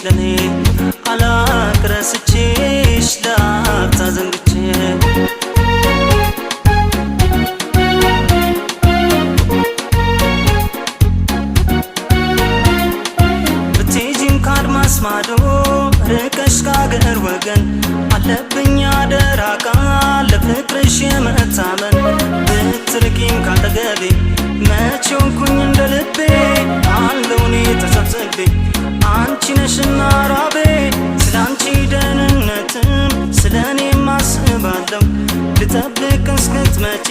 ለኔ አላቅረስቼሽ ላፍታ ዘንግቼ ብትሄጂም ካድማስ ማዶ ርቀሽ ካገር ወገን አለብኝ አደራ ቃል ለፍቅርሽ የመታመን ብትርቂም ካጠገቤ መቼ ሆንኩኝ እንደ ልቤ አለው እኔ ተሰብስቤ አንቺ ነሽና ራቤ ስላንቺ ደህንነትም ስለኔም አስባለሁ ልጠብቅ እስክትመጪ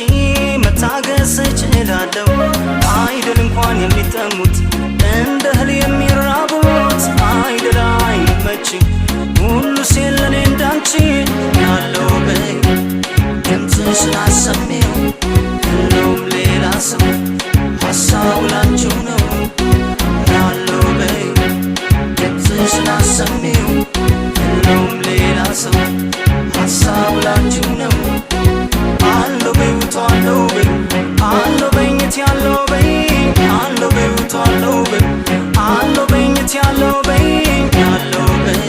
መታገስ እችላለሁ አይደል እንኳን የሚጠሙት እንደ እህል የሚራቡት አይደል አይመችም ሁሉ ሲል ለኔ እንዳንቺ ያለው በይ ድምፅሽን አሰሚው የለውም ሌላ ሰው ሀሳቡ ላንቺው ነው ያለው በይ ድምፅሽን አሰሚው የለውም ሌላ ሰው ሀሳቡ ላንቺው ነው አለው በይ ውቷለው በይ አለው በኝት ያለው በይ አለው በይ ውቷለው በይ አለው በኝት ያለው በይ ያለው በይ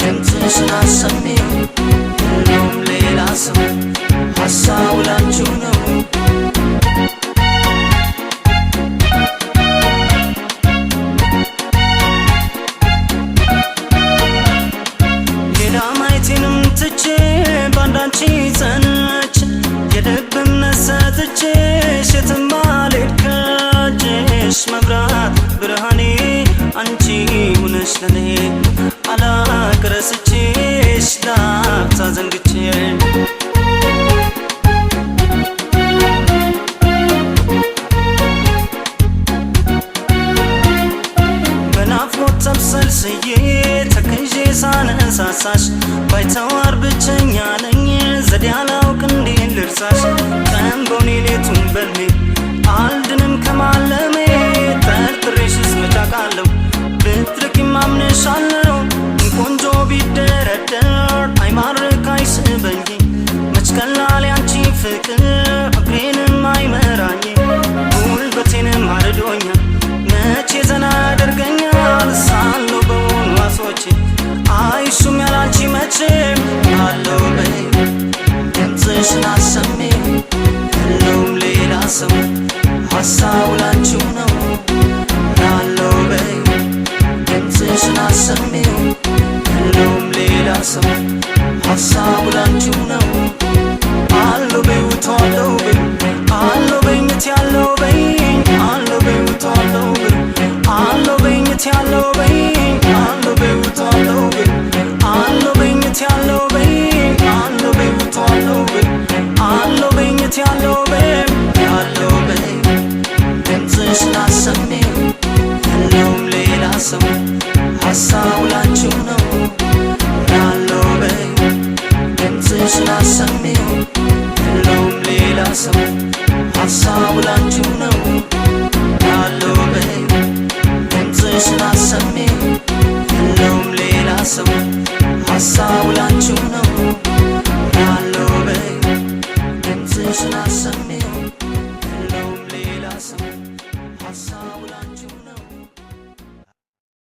ድምፅሽን አሰሚው የለውም ሌላ ሰው ሀሳቡ ላንቺው ነው ሌላማይቴንም ትቼ ባንዳንቺ ጸንቼ የልብ እምነት ሰጥቼሽ የትም አልሄድ ከእጅሽ መብራት ብርሃኔ አንቺ ሆነሽ ለኔ አላቅረስቼሽ ላፍታ ዘንግቼ በናፍቆት ተብሰልስዬ ተክዤ ሳነሳሳሽ ባይተዋር ብቸኛ ነኝ ዘዴ አላውቅ እንዴት ልርሳሽ ቀን በውኔ ሌቱን በልሜ አልድንም ከማለሜ ጠርጥሬሽስ መች አውቃለሁ ብትርቂም አምንሻለሁ ቆንጆ ቢደረደር አይማርክ አይስበኝ መች ቀላል ያንቺ ፍቅር እግሬንም አይመራኝ ጉልበቴንም አርዶኛል መቼ ዘና ያደርገኛል ሳለው በሆኑ ዋሶቼ አይሱም ያላንቺ መቼም አለው በይ ድምፅሽን አሰሚው የለውም ሌላ ሰው ሀሳቡ ላንቺው ነው ያለው በይ ድምፅሽን አሰሚው የለውም ሌላ ሰው ሀሳቡ ላንቺው ነው አለው በይ ውቷለው በይ አለው በኝት ያለው በይ አለው በይ ውቷለው በይ አለው በኝት ያለው በይ አለው በይ ውቷለው በይ አለው በኝት ያለው በይ አለው በይ ውቷለው በይ አለው በኝት ያለው በይ ያለው በይ ድምፅሽን አሰሚው የለውም ሌላ ሰው ሀሳቡ ላንቺው ነው ያለው በይ ድምፅሽን አሰሚው የለውም ሌላ ሰው ሀሳቡ ላንቺው ነው ያለው በይ ድምፅሽን አሰሚው የለውም ሌላ ሰው ሀሳቡ ላንቺው ነው ያለው በይ ድምፅሽን አሰሚው የለውም ሌላ ሰው ሀሳቡ